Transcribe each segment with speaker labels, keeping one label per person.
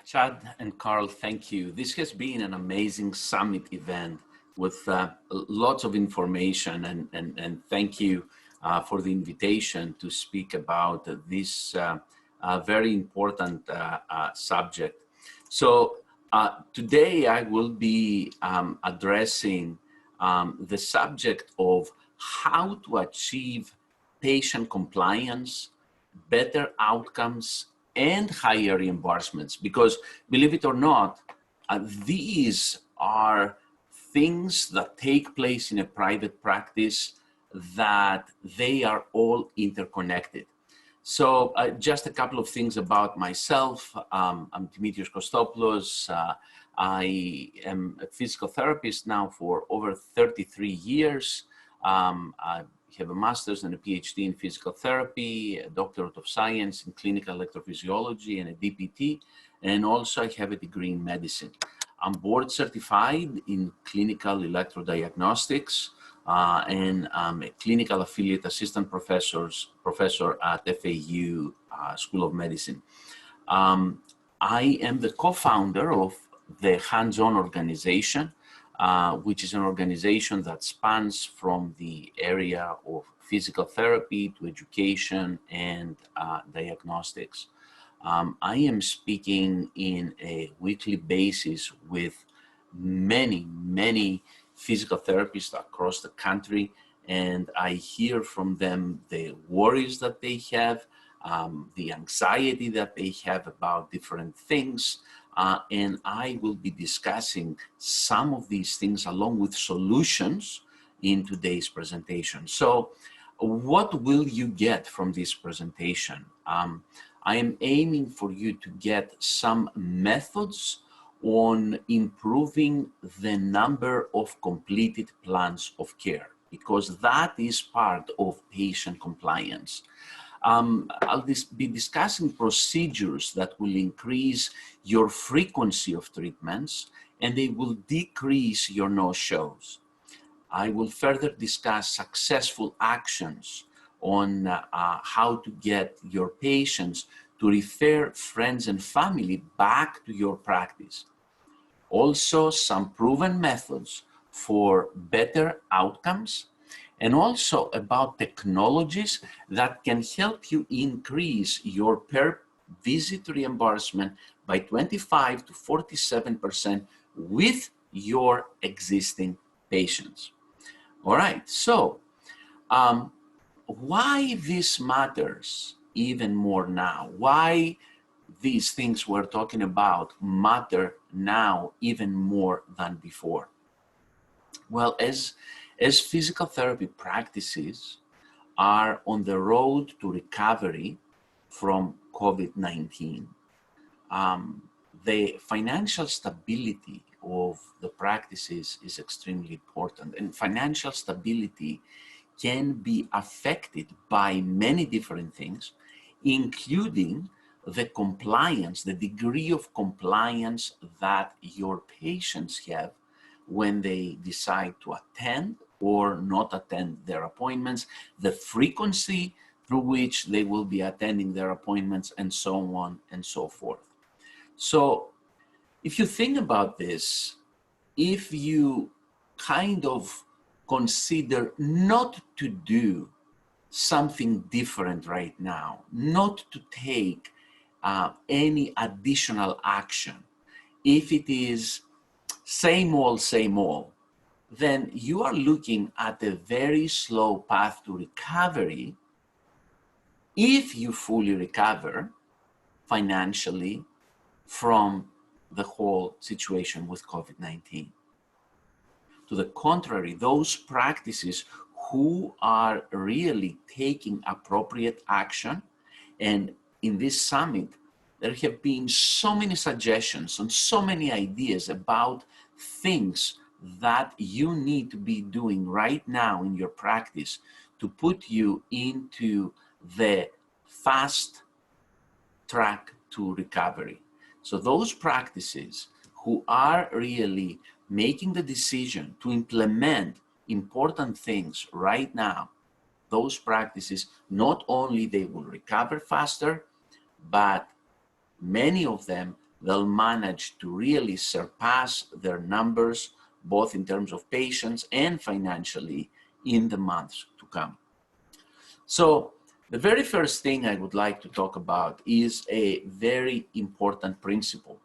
Speaker 1: Chad and Carl, thank you. This has been an amazing summit event with lots of information, and thank you for the invitation to speak about this very important subject. So today I will be addressing the subject of how to achieve patient compliance, better outcomes, and higher reimbursements, because believe it or not, these are things that take place in a private practice that they are all interconnected. So just a couple of things about myself. I'm Dimitrios Kostopoulos. I am a physical therapist now for over 33 years. I have a master's and a PhD in physical therapy, a doctorate of science in clinical electrophysiology, and a DPT, and also I have a degree in medicine. I'm board certified in clinical electrodiagnostics, and I'm a clinical affiliate assistant professor at FAU School of Medicine. I am the co-founder of the Hands-On organization, which is an organization that spans from the area of physical therapy to education and diagnostics. I am speaking in a weekly basis with many physical therapists across the country, and I hear from them the worries that they have, the anxiety that they have about different things, and I will be discussing some of these things along with solutions in today's presentation. So what will you get from this presentation? I am aiming for you to get some methods on improving the number of completed plans of care, because that is part of patient compliance. I'll be discussing procedures that will increase your frequency of treatments, and they will decrease your no-shows. I will further discuss successful actions on how to get your patients to refer friends and family back to your practice. Also, some proven methods for better outcomes, and also about technologies that can help you increase your per visit reimbursement by 25 to 47% with your existing patients. All right, so why this matters even more now? Why these things we're talking about matter now even more than before? Well, as physical therapy practices are on the road to recovery from COVID-19, the financial stability of the practices is extremely important, and financial stability can be affected by many different things, including the compliance, the degree of compliance that your patients have when they decide to attend or not attend their appointments, the frequency through which they will be attending their appointments, and so on and so forth. So if you think about this, if you kind of consider not to do something different right now, not to take any additional action, if it is same old, then you are looking at a very slow path to recovery if you fully recover financially from the whole situation with COVID-19. To the contrary, those practices who are really taking appropriate action, and in this summit, there have been so many suggestions and so many ideas about things that you need to be doing right now in your practice to put you into the fast track to recovery. So those practices who are really making the decision to implement important things right now, those practices, not only they will recover faster, but many of them they'll manage to really surpass their numbers, both in terms of patients and financially, in the months to come. So the very first thing I would like to talk about is a very important principle,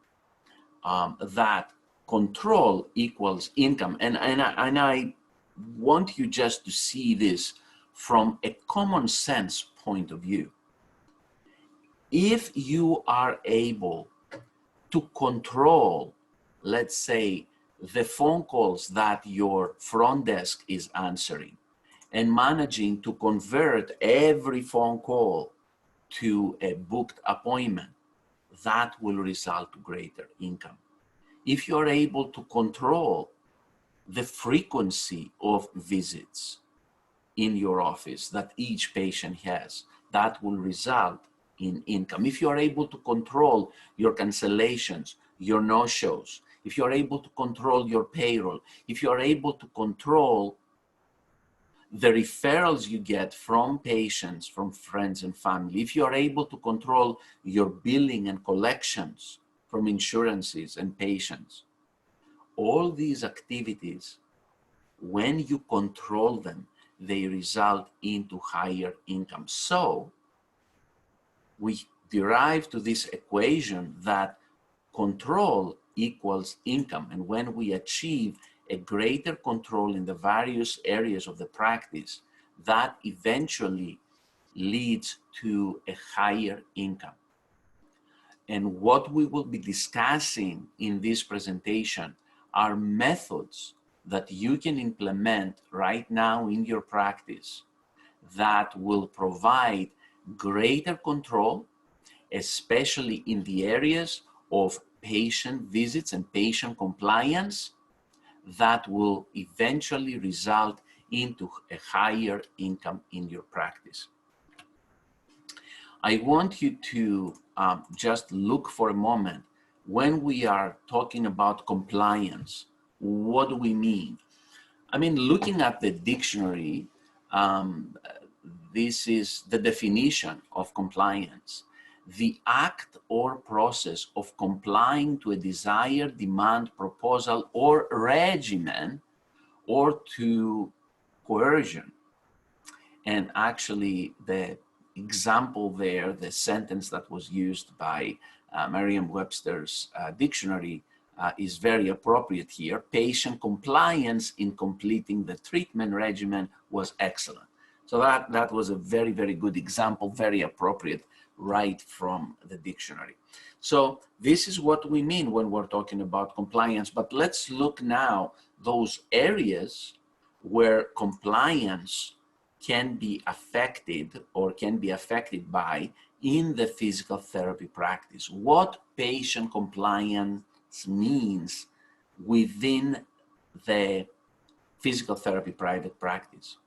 Speaker 1: that control equals income. And I want you just to see this from a common sense point of view. If you are able to control, let's say, the phone calls that your front desk is answering, and managing to convert every phone call to a booked appointment, that will result to greater income. If you're able to control the frequency of visits in your office that each patient has, that will result in income. If you're able to control your cancellations, your no-shows, if you're able to control your payroll, if you're able to control the referrals you get from patients, from friends and family, if you're able to control your billing and collections from insurances and patients, all these activities, when you control them, they result into higher income. So we derive to this equation that control equals income. And when we achieve a greater control in the various areas of the practice, that eventually leads to a higher income. And what we will be discussing in this presentation are methods that you can implement right now in your practice that will provide greater control, especially in the areas of patient visits and patient compliance, that will eventually result into a higher income in your practice. I want you to just look for a moment. When we are talking about compliance, what do we mean? I mean, looking at the dictionary, this is the definition of compliance: the act or process of complying to a desired, demand, proposal, or regimen, or to coercion. And actually, the example there, the sentence that was used by Merriam-Webster's dictionary is very appropriate here. Patient compliance in completing the treatment regimen was excellent. So that was a very, very good example, very appropriate, right from the dictionary. So this is what we mean when we're talking about compliance. But let's look now those areas where compliance can be affected or can be affected by in the physical therapy practice. What patient compliance means within the physical therapy private practice.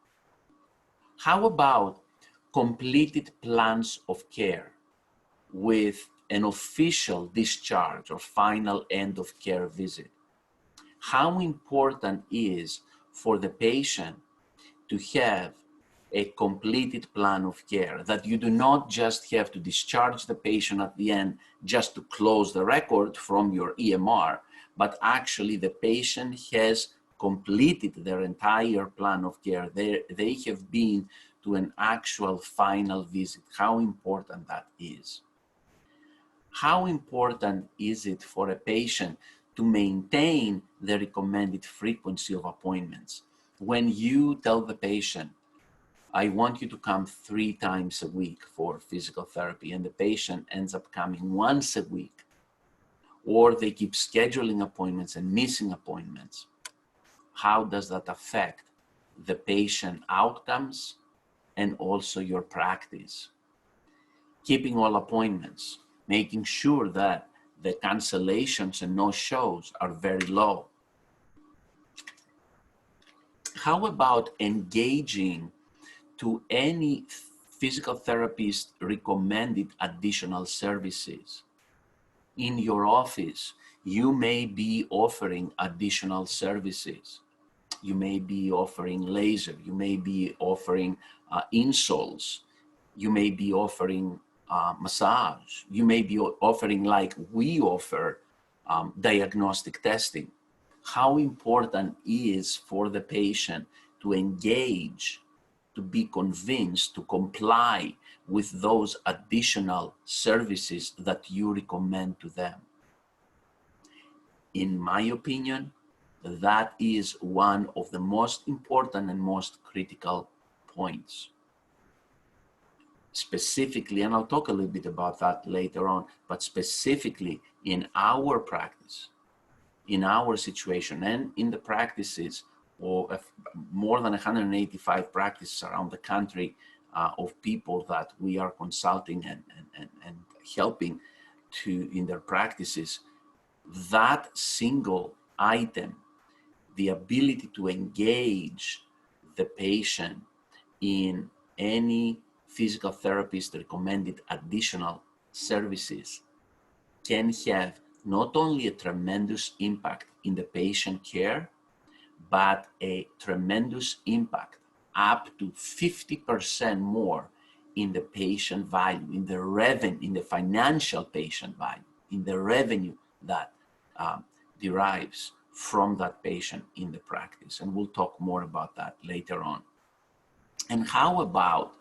Speaker 1: How about completed plans of care with an official discharge or final end of care visit? How important is for the patient to have a completed plan of care, that you do not just have to discharge the patient at the end just to close the record from your EMR, but actually the patient has completed their entire plan of care. They have been to an actual final visit. How important that is. How important is it for a patient to maintain the recommended frequency of appointments? When you tell the patient, I want you to come 3 times a week for physical therapy, and the patient ends up coming once a week, or they keep scheduling appointments and missing appointments, how does that affect the patient outcomes and also your practice? Keeping all appointments, making sure that the cancellations and no-shows are very low. How about engaging to any physical therapist recommended additional services? In your office, you may be offering additional services. You may be offering laser, you may be offering insoles, you may be offering massage. You may be offering, like we offer, diagnostic testing. How important is for the patient to engage, to be convinced, to comply with those additional services that you recommend to them? In my opinion, that is one of the most important and most critical points. Specifically, and I'll talk a little bit about that later on, but specifically in our practice, in our situation, and in the practices of more than 185 practices around the country of people that we are consulting and helping to in their practices, that single item, the ability to engage the patient in any physical therapist recommended additional services, can have not only a tremendous impact in the patient care, but a tremendous impact, up to 50% more, in the patient value, in the revenue, in the financial patient value, in the revenue that derives from that patient in the practice. And we'll talk more about that later on. And how about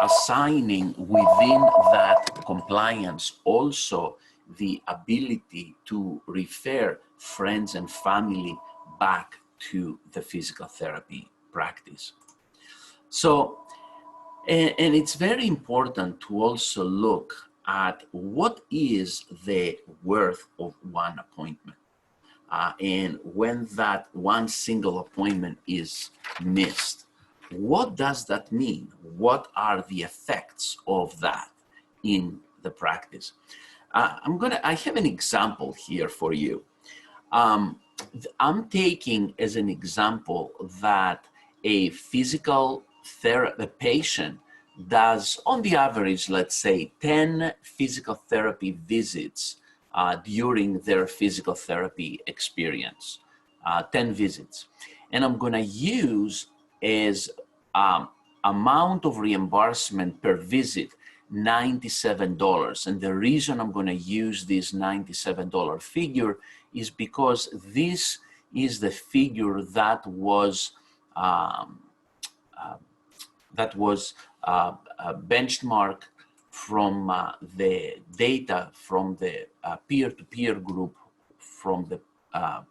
Speaker 1: assigning within that compliance also the ability to refer friends and family back to the physical therapy practice? So, and it's very important to also look at what is the worth of one appointment. And when that one single appointment is missed, what does that mean? What are the effects of that in the practice? I have an example here for you. I'm taking as an example that a physical therapy patient does, on the average, let's say 10 physical therapy visits during their physical therapy experience, 10 visits. And I'm gonna use as amount of reimbursement per visit, $97. And the reason I'm gonna use this $97 figure is because this is the figure that was benchmarked from the data from the peer-to-peer group from the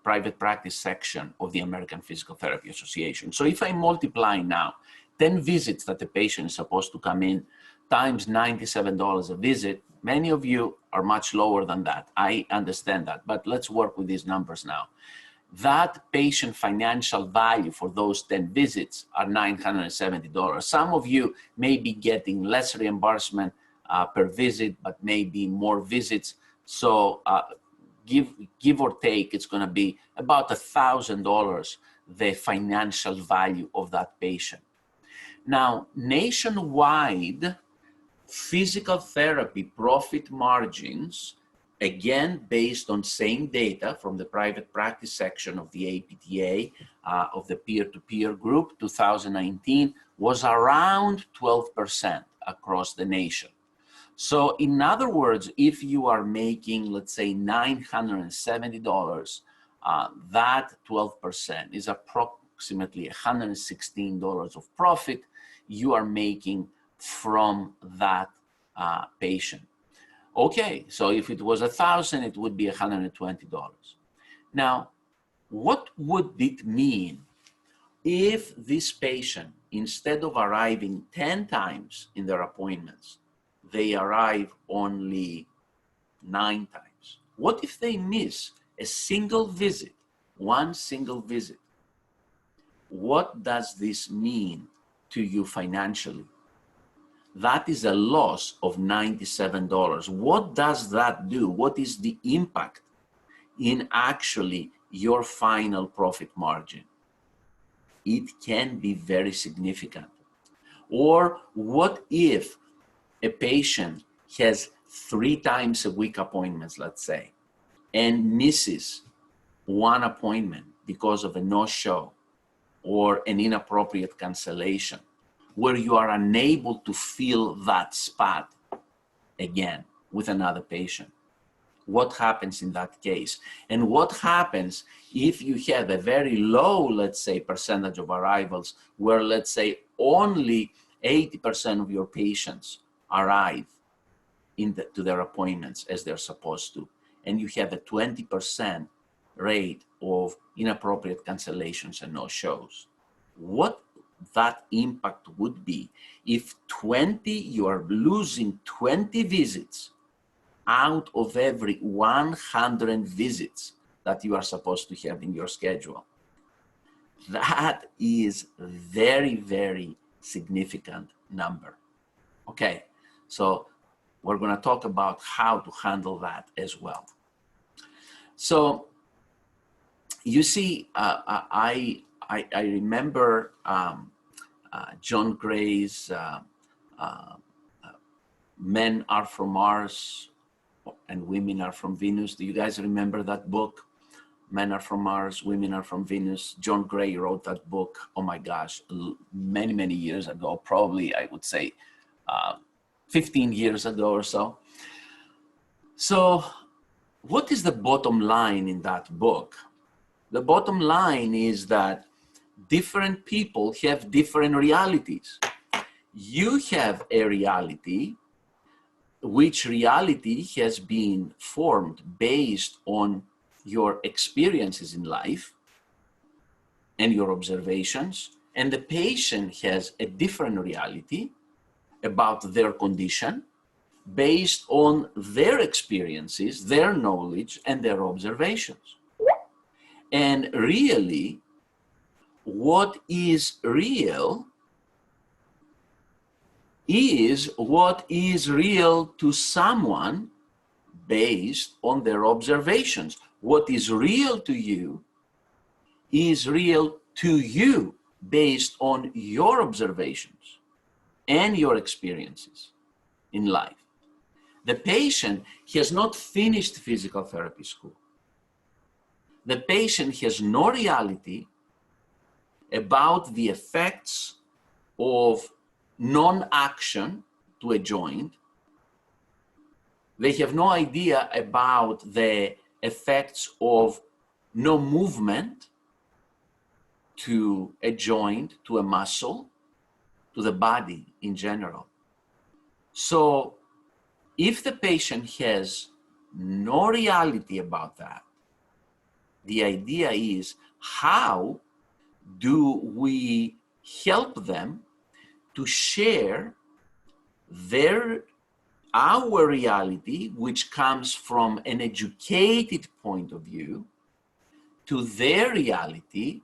Speaker 1: private practice section of the American Physical Therapy Association. So if I multiply now 10 visits that the patient is supposed to come in times $97 a visit, many of you are much lower than that. I understand that, but let's work with these numbers now. That patient financial value for those 10 visits are $970. Some of you may be getting less reimbursement per visit, but maybe more visits. So give or take, it's gonna be about $1,000, the financial value of that patient. Now, nationwide, physical therapy profit margins, again, based on same data from the private practice section of the APTA, of the peer-to-peer group, 2019, was around 12% across the nation. So in other words, if you are making, let's say, $970, that 12% is approximately $116 of profit you are making from that patient. Okay, so if it was 1,000, it would be $120. Now, what would it mean if this patient, instead of arriving 10 times in their appointments, they arrive only 9 times? What if they miss a single visit, one single visit? What does this mean to you financially? That is a loss of $97. What does that do? What is the impact in actually your final profit margin? It can be very significant. Or what if a patient has 3 times a week appointments, let's say, and misses one appointment because of a no-show or an inappropriate cancellation, where you are unable to fill that spot again with another patient? What happens in that case? And what happens if you have a very low, let's say, percentage of arrivals where, let's say, only 80% of your patients arrive to their appointments as they're supposed to, and you have a 20% rate of inappropriate cancellations and no-shows? What that impact would be if you are losing 20 visits out of every 100 visits that you are supposed to have in your schedule. That is a very, very significant number. Okay, so we're going to talk about how to handle that as well. So you see, I remember John Gray's Men Are From Mars and Women Are From Venus. Do you guys remember that book? Men Are From Mars, Women Are From Venus. John Gray wrote that book, oh my gosh, many, many years ago, probably I would say 15 years ago or so. So what is the bottom line in that book? The bottom line is that different people have different realities. You have a reality, which reality has been formed based on your experiences in life and your observations, and the patient has a different reality about their condition based on their experiences, their knowledge, and their observations. And really, what is real is what is real to someone based on their observations. What is real to you is real to you based on your observations and your experiences in life. The patient has not finished physical therapy school. The patient has no reality about the effects of non-action to a joint. They have no idea about the effects of no movement to a joint, to a muscle, to the body in general. So if the patient has no reality about that, the idea is, how do we help them to share our reality, which comes from an educated point of view, to their reality,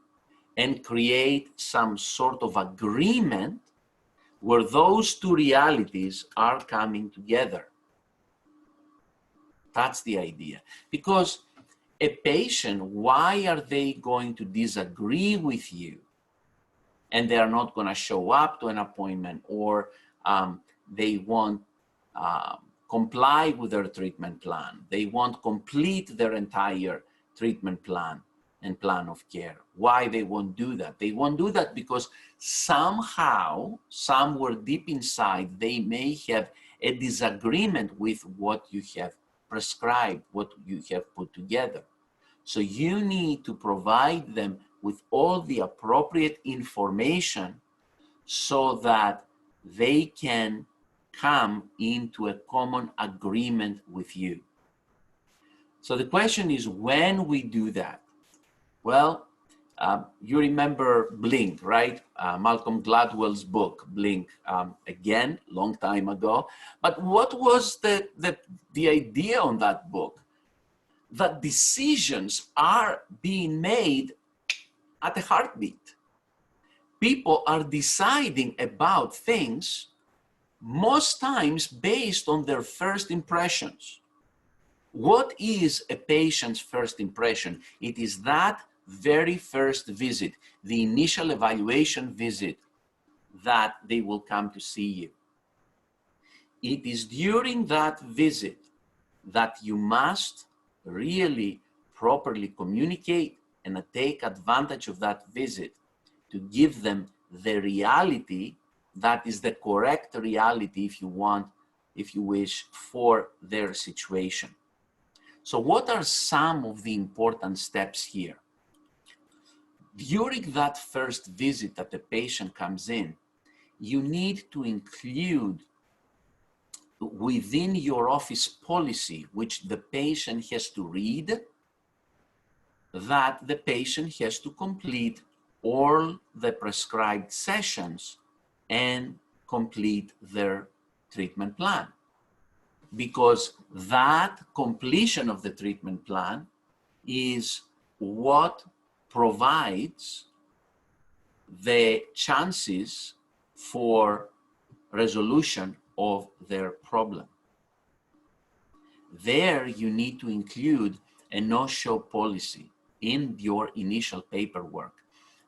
Speaker 1: and create some sort of agreement where those two realities are coming together? That's the idea. Because a patient, why are they going to disagree with you and they are not going to show up to an appointment, or they won't comply with their treatment plan? They won't complete their entire treatment plan and plan of care. Why they won't do that? They won't do that because somehow, somewhere deep inside, they may have a disagreement with what you have prescribed, what you have put together. So you need to provide them with all the appropriate information so that they can come into a common agreement with you. So the question is, when we do that? Well, you remember Blink, right? Malcolm Gladwell's book, Blink, again, long time ago. But what was the idea on that book? That decisions are being made at a heartbeat. People are deciding about things most times based on their first impressions. What is a patient's first impression? It is that very first visit, the initial evaluation visit, that they will come to see you. It is during that visit that you must really properly communicate and take advantage of that visit to give them the reality that is the correct reality if you want if you wish, for their situation. So what are some of the important steps here? During that first visit that the patient comes in, you need to include within your office policy, which the patient has to read, that the patient has to complete all the prescribed sessions and complete their treatment plan. Because that completion of the treatment plan is what provides the chances for resolution of their problem. There you need to include a no-show policy in your initial paperwork.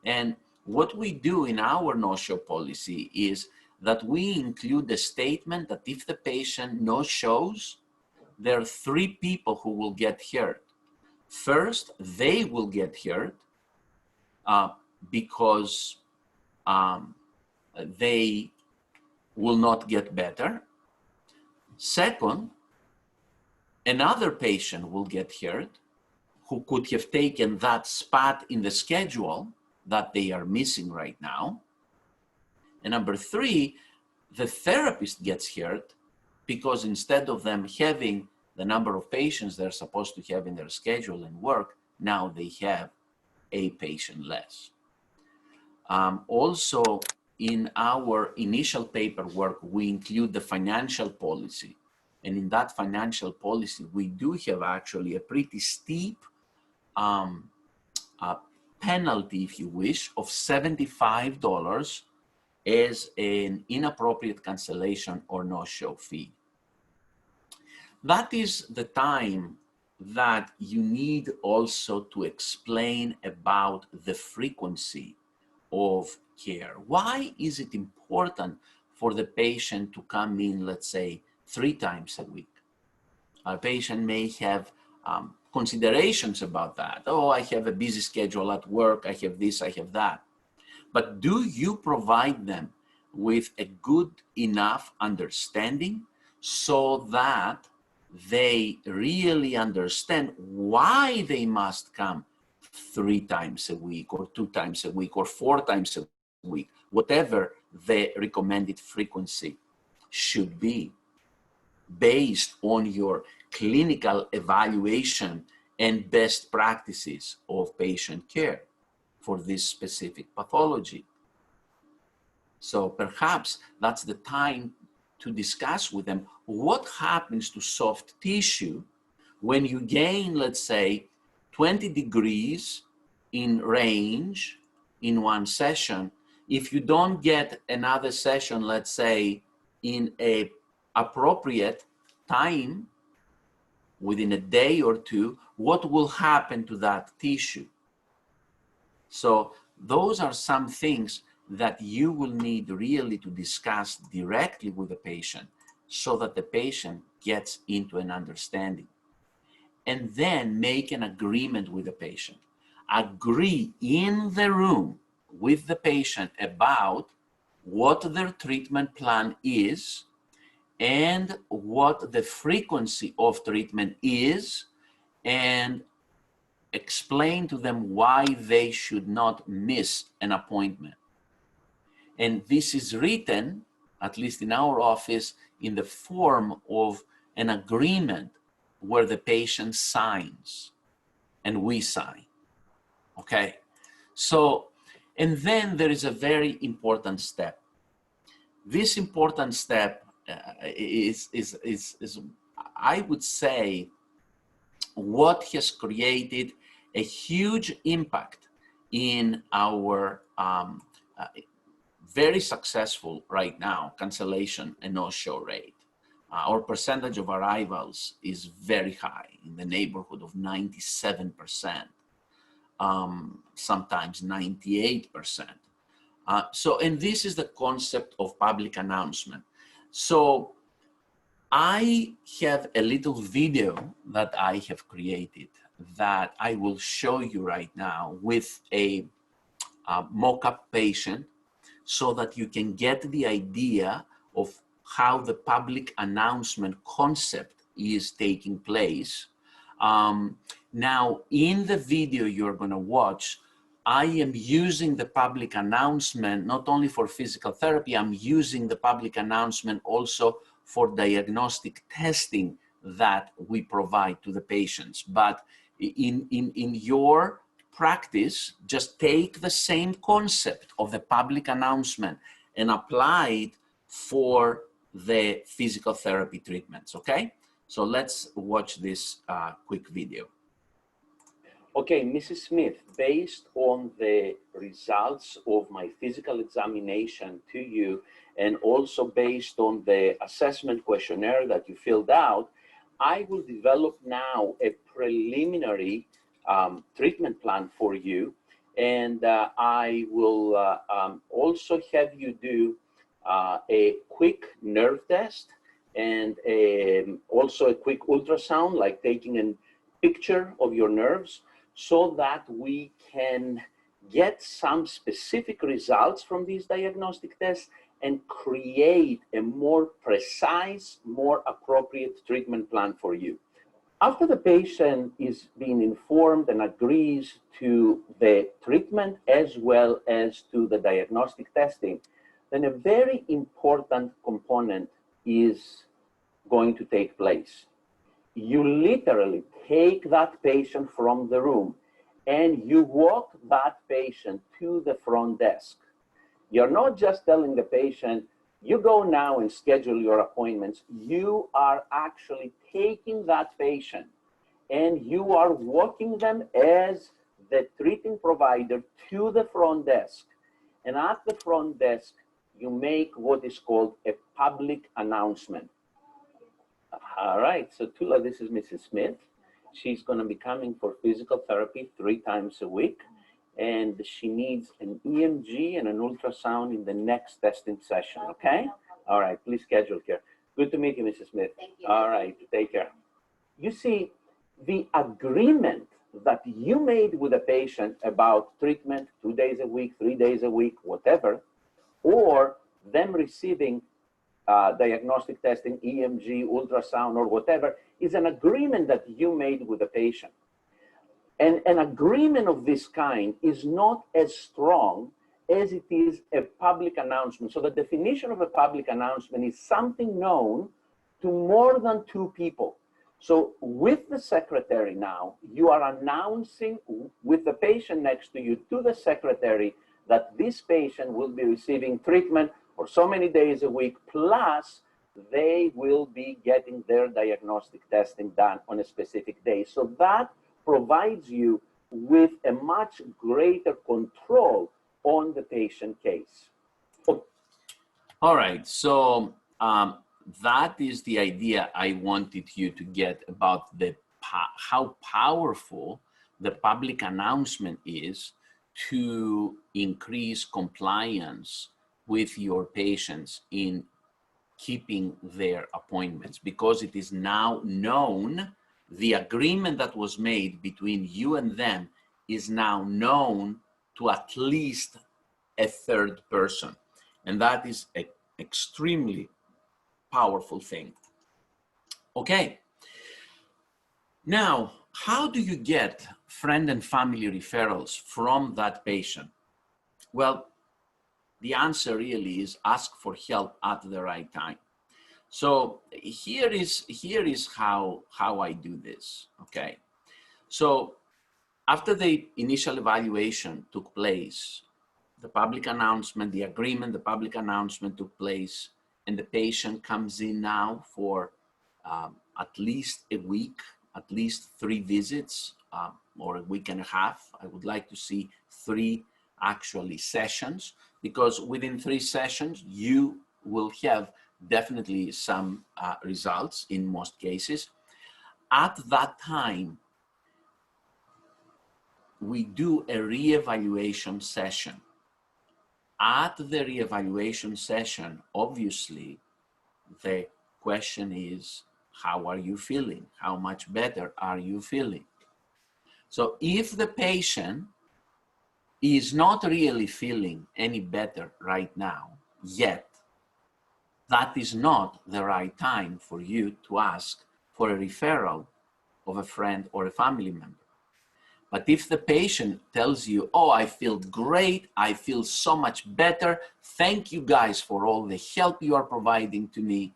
Speaker 1: And what we do in our no-show policy is that we include a statement that if the patient no-shows, there are 3 people who will get hurt. First, they will get hurt because they will not get better. Second, another patient will get hurt who could have taken that spot in the schedule that they are missing right now. And number 3, the therapist gets hurt because instead of them having the number of patients they're supposed to have in their schedule and work, now they have a patient less. Also, in our initial paperwork, we include the financial policy. And in that financial policy, we do have actually a pretty steep penalty, if you wish, of $75 as an inappropriate cancellation or no-show fee. That is the time that you need also to explain about the frequency of care. Why is it important for the patient to come in, let's say, 3 times a week? A patient may have considerations about that. Oh, I have a busy schedule at work, I have this, I have that. But do you provide them with a good enough understanding so that they really understand why they must come 3 times a week or 2 times a week or 4 times a week, whatever the recommended frequency should be, based on your clinical evaluation and best practices of patient care for this specific pathology. So perhaps that's the time to discuss with them what happens to soft tissue when you gain, let's say, 20 degrees in range in one session. If you don't get another session, let's say, in a appropriate time, within a day or 2, what will happen to that tissue? So those are some things that you will need really to discuss directly with the patient so that the patient gets into an understanding. And then make an agreement with the patient. Agree in the room with the patient about what their treatment plan is and what the frequency of treatment is, and explain to them why they should not miss an appointment. And this is written, at least in our office, in the form of an agreement where the patient signs and we sign, okay? So, and then there is a very important step. This important step is, I would say, what has created a huge impact in our very successful right now cancellation and no-show rate. Our percentage of arrivals is very high, in the neighborhood of 97%, sometimes 98%. So, and this is the concept of public announcement. So I have a little video that I have created that I will show you right now with a mock-up patient so that you can get the idea of how the public announcement concept is taking place. Now, in the video you're going to watch, I am using the public announcement not only for physical therapy, I'm using the public announcement also for diagnostic testing that we provide to the patients. But in your practice, just take the same concept of the public announcement and apply it for the physical therapy treatments, okay? So let's watch this quick video. Okay, Mrs. Smith, based on the results of my physical examination to you, and also based on the assessment questionnaire that you filled out, I will develop now a preliminary treatment plan for you. And I will also have you do a quick nerve test and also a quick ultrasound, like taking a picture of your nerves, so that we can get some specific results from these diagnostic tests and create a more precise, more appropriate treatment plan for you. After the patient is being informed and agrees to the treatment as well as to the diagnostic testing, then a very important component is going to take place. You literally take that patient from the room and you walk that patient to the front desk. You're not just telling the patient, you go now and schedule your appointments. You are actually taking that patient and you are walking them as the treating provider to the front desk. And at the front desk, you make what is called a public announcement. All right, so Tula, this is Mrs. Smith. She's going to be coming for physical therapy 3 times a week, and she needs an EMG and an ultrasound in the next testing session, okay? All right, please schedule here. Good to meet you, Mrs. Smith.
Speaker 2: Thank you.
Speaker 1: All right, take care. You see, the agreement that you made with the patient about treatment 2 days a week, 3 days a week, whatever, or them receiving diagnostic testing, EMG, ultrasound, or whatever, is an agreement that you made with the patient. And an agreement of this kind is not as strong as it is a public announcement. So the definition of a public announcement is something known to more than 2 people. So with the secretary now, you are announcing with the patient next to you to the secretary that this patient will be receiving treatment for so many days a week, plus they will be getting their diagnostic testing done on a specific day. So that provides you with a much greater control on the patient case. All right, so that is the idea I wanted you to get about the how powerful the public announcement is to increase compliance with your patients in keeping their appointments, because it is now known, the agreement that was made between you and them is now known to at least a 3rd person. And that is an extremely powerful thing. Okay. Now, how do you get friend and family referrals from that patient? Well, the answer really is ask for help at the right time. So here is how I do this, okay? So after the initial evaluation took place, the public announcement, the agreement, the public announcement took place, and the patient comes in now for at least a week, at least 3 visits, or a week and a half. I would like to see 3 actually sessions, because within 3 sessions, you will have definitely some results in most cases. At that time, we do a reevaluation session. At the reevaluation session, obviously, the question is, how are you feeling? How much better are you feeling? So if the patient is not really feeling any better right now, yet, that is not the right time for you to ask for a referral of a friend or a family member. But if the patient tells you, oh, I feel great, I feel so much better, thank you guys for all the help you are providing to me.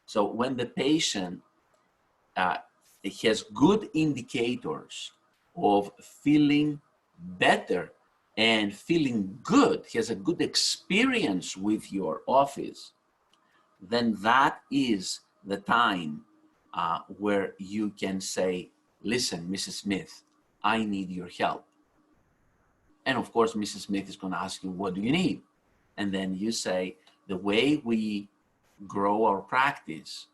Speaker 1: So when the patient has good indicators of feeling better and feeling good, has a good experience with your office, then that is the time where you can say, listen, Mrs. Smith, I need your help. And of course, Mrs. Smith is going to ask you, what do you need? And then you say, the way we grow our practice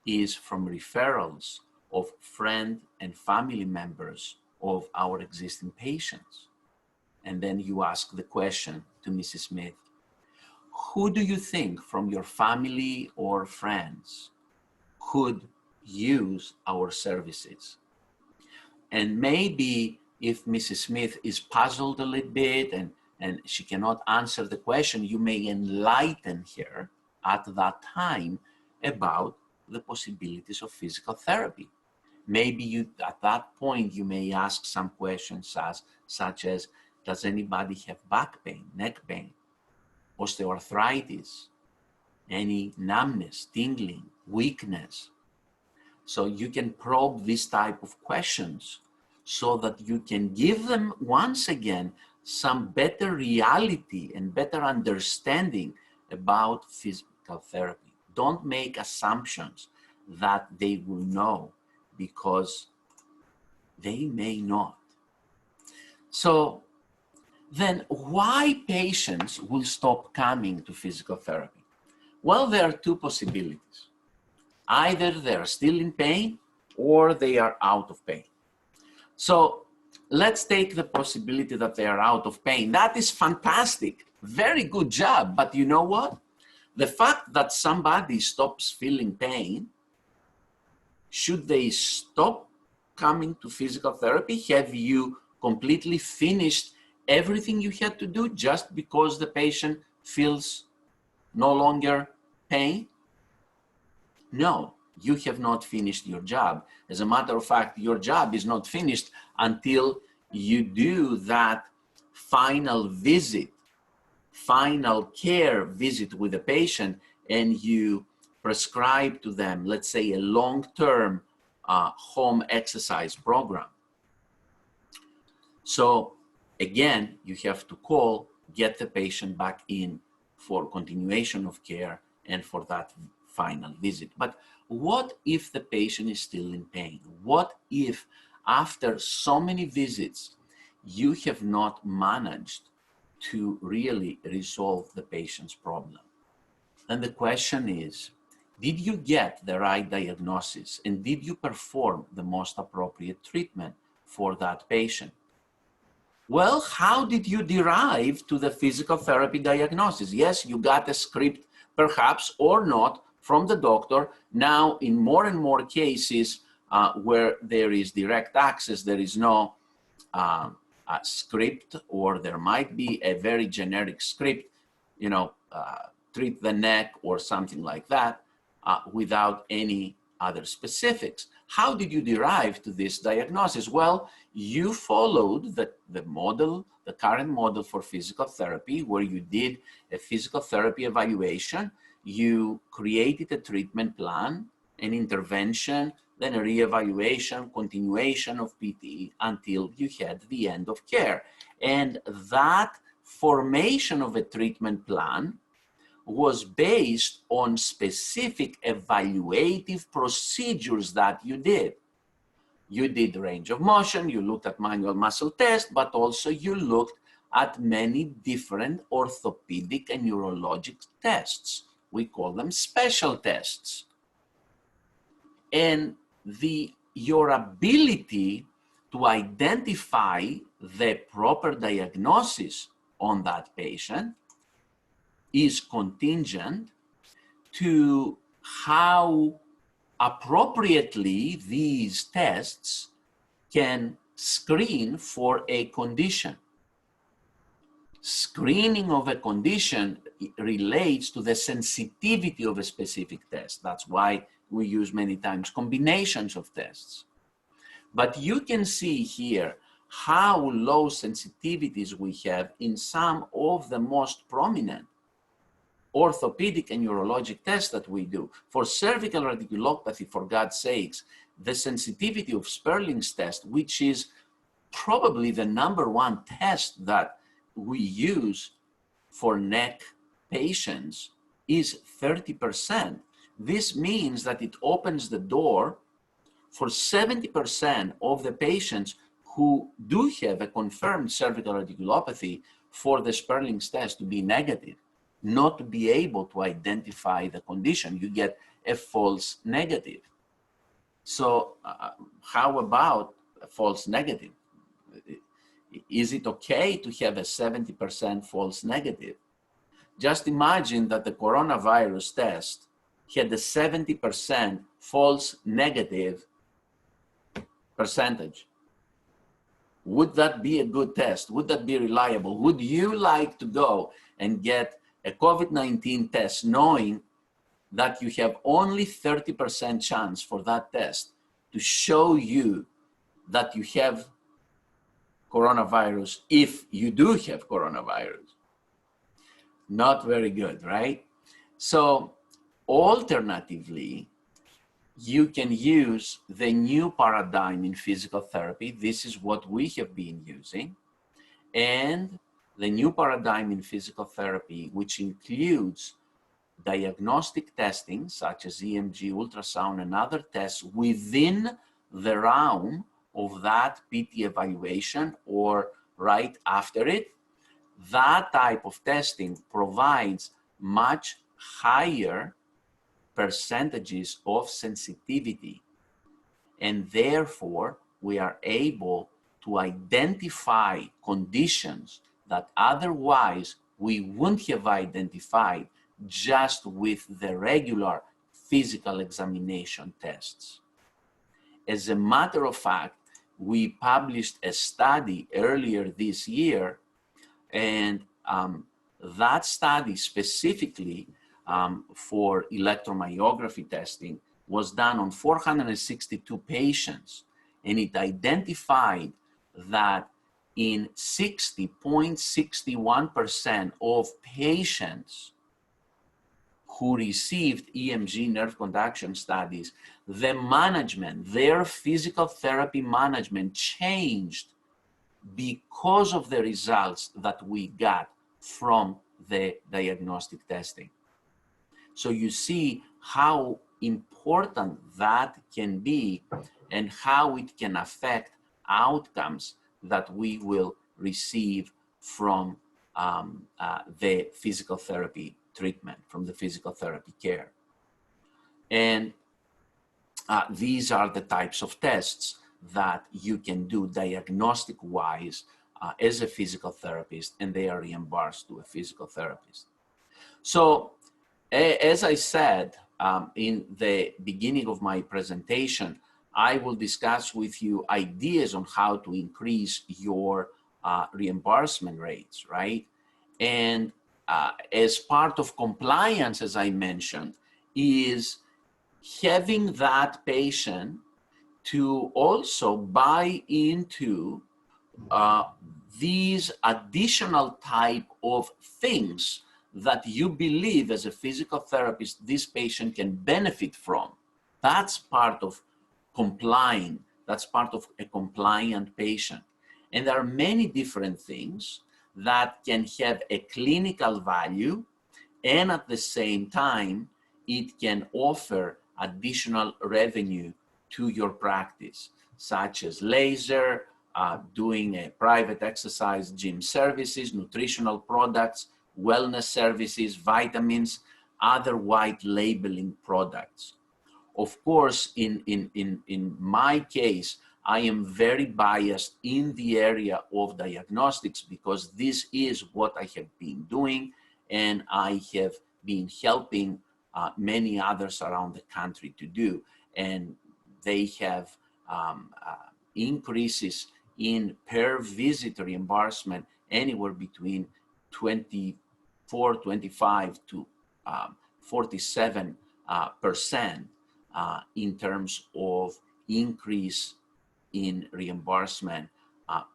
Speaker 1: is from referrals of friend and family members of our existing patients. And then you ask the question to Mrs. Smith, who do you think from your family or friends could use our services? And maybe if Mrs. Smith is puzzled a little bit and she cannot answer the question, you may enlighten her at that time about the possibilities of physical therapy. Maybe you, at that point, you may ask some questions such as, does anybody have back pain, neck pain, osteoarthritis, any numbness, tingling, weakness? So you can probe this type of questions so that you can give them once again some better reality and better understanding about physical therapy. Don't make assumptions that they will know, because they may not. So then why patients will stop coming to physical therapy? Well, there are two possibilities. Either they're still in pain or they are out of pain. So let's take the possibility that they are out of pain. That is fantastic. Very good job. But you know what? The fact that somebody stops feeling pain, should they stop coming to physical therapy? Have you completely finished everything you had to do just because the patient feels no longer pain? No, you have not finished your job. As a matter of fact, your job is not finished until you do that final visit, final care visit with the patient, and you prescribe to them, let's say, a long-term home exercise program. So again, you have to call, get the patient back in for continuation of care and for that final visit. But what if the patient is still in pain? What if after so many visits, you have not managed to really resolve the patient's problem? And the question is, did you get the right diagnosis and did you perform the most appropriate treatment for that patient? Well, how did you derive to the physical therapy diagnosis? Yes, you got a script, perhaps, or not, from the doctor. Now, in more and more cases where there is direct access, there is no script, or there might be a very generic script, you know, treat the neck or something like that, without any other specifics. How did you derive to this diagnosis? Well, you followed the model, the current model for physical therapy, where you did a physical therapy evaluation, you created a treatment plan, an intervention, then a reevaluation, continuation of PTE until you had the end of care. And that formation of a treatment plan was based on specific evaluative procedures that you did. You did range of motion, you looked at manual muscle test, but also you looked at many different orthopedic and neurologic tests. We call them special tests. And your ability to identify the proper diagnosis on that patient is contingent to how appropriately these tests can screen for a condition. Screening of a condition relates to the sensitivity of a specific test. That's why we use many times combinations of tests. But you can see here how low sensitivities we have in some of the most prominent orthopedic and urologic tests that we do. For cervical radiculopathy, for God's sakes, the sensitivity of Sperling's test, which is probably the #1 test that we use for neck patients, is 30%. This means that it opens the door for 70% of the patients who do have a confirmed cervical radiculopathy for the Sperling's test to be negative, not to be able to identify the condition. You get a false negative. So how about a false negative? Is it okay to have a 70% false negative? Just imagine that the coronavirus test had a 70% false negative percentage. Would that be a good test? Would that be reliable? Would you like to go and get a COVID-19 test knowing that you have only 30% chance for that test to show you that you have coronavirus if you do have coronavirus? Not very good, right? So alternatively, you can use the new paradigm in physical therapy. This is what we have been using. And the new paradigm in physical therapy, which includes diagnostic testing, such as EMG, ultrasound, and other tests within the realm of that PT evaluation or right after it, that type of testing provides much higher percentages of sensitivity, and therefore we are able to identify conditions that otherwise we wouldn't have identified just with the regular physical examination tests. As a matter of fact, we published a study earlier this year, and that study specifically for electromyography testing was done on 462 patients, and it identified that in 60.61% of patients who received EMG nerve conduction studies, the management, their physical therapy management changed because of the results that we got from the diagnostic testing. So you see how important that can be and how it can affect outcomes that we will receive from the physical therapy treatment, from the physical therapy care. And these are the types of tests that you can do diagnostic-wise as a physical therapist, and they are reimbursed to a physical therapist. So, as I said in the beginning of my presentation, I will discuss with you ideas on how to increase your reimbursement rates, right? And as part of compliance, as I mentioned, is having that patient to also buy into these additional type of things that you believe as a physical therapist this patient can benefit from. That's part of complying. That's part of a compliant patient. And there are many different things that can have a clinical value, and at the same time, it can offer additional revenue to your practice, such as laser, doing a private exercise gym services, nutritional products, wellness services, vitamins, other white labeling products. Of course, in my case, I am very biased in the area of diagnostics because this is what I have been doing, and I have been helping many others around the country to do. And they have increases in per visit reimbursement anywhere between 24, 25 to 47% in terms of increase in reimbursement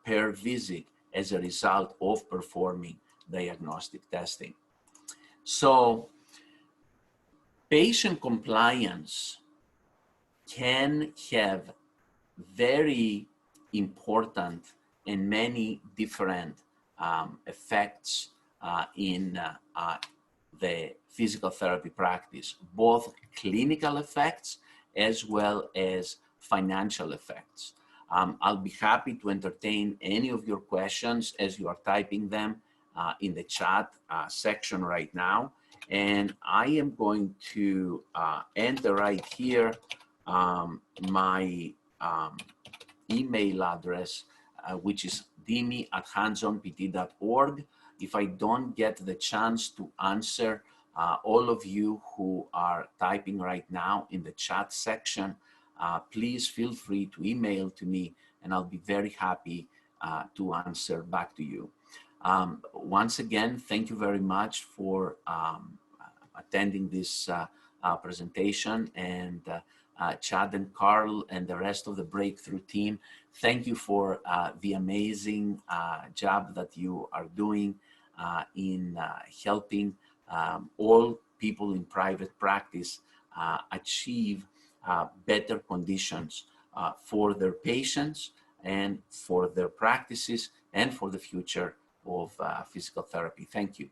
Speaker 1: per visit as a result of performing diagnostic testing. So patient compliance can have very important and many different effects in the physical therapy practice, both clinical effects as well as financial effects. I'll be happy to entertain any of your questions as you are typing them in the chat section right now. And I am going to enter right here my email address, which is dimi@handsonpt.org. If I don't get the chance to answer all of you who are typing right now in the chat section, please feel free to email to me and I'll be very happy to answer back to you. Once again, thank you very much for attending this presentation, and Chad and Carl and the rest of the Breakthrough team, thank you for the amazing job that you are doing in helping all people in private practice achieve better conditions for their patients and for their practices and for the future of physical therapy. Thank you.